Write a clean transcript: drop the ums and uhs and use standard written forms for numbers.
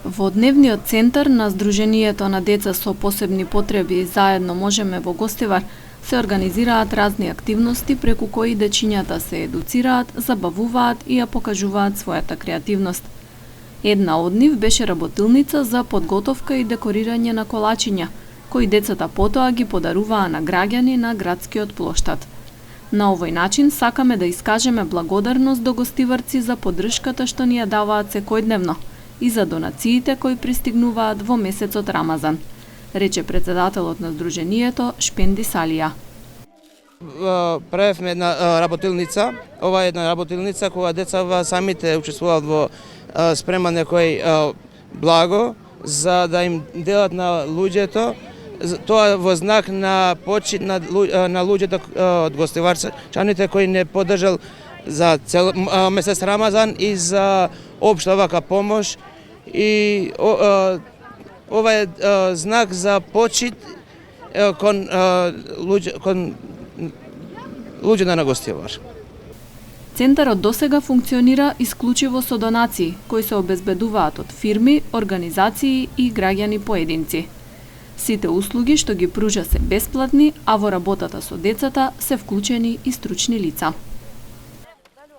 Во дневниот центар на Сдруженијето на деца со посебни потреби Заедно можеме во Гостивар се организираат разни активности преку кои дечињата се едуцираат, забавуваат и ја покажуваат својата креативност. Една од нив беше работилница за подготовка и декорирање на колачиња, кои децата потоа ги подаруваа на граѓани на градскиот плоштад. На овој начин сакаме да искажеме благодарност до гостиварци за поддршката што ни ја даваат секојдневно и за донациите кои пристигнуваат во месецот Рамазан, рече председателот на Сдруженијето Шпенди Салија. Правевме една работилница. Ова е една работилница кога децава самите учествуваат во спрема некој благо за да им делат на луѓето, тоа во знак на почит на луѓето од гостиварчаните кои не поддржал за цел месец Рамазан и за општа вака помош, и ова е знак за почит кон луѓето на Гостивар. Центарот досега функционира исклучиво со донации кои се обезбедуваат од фирми, организации и граѓани поединци. Сите услуги што ги пружа се бесплатни, а во работата со децата се вклучени и стручни лица.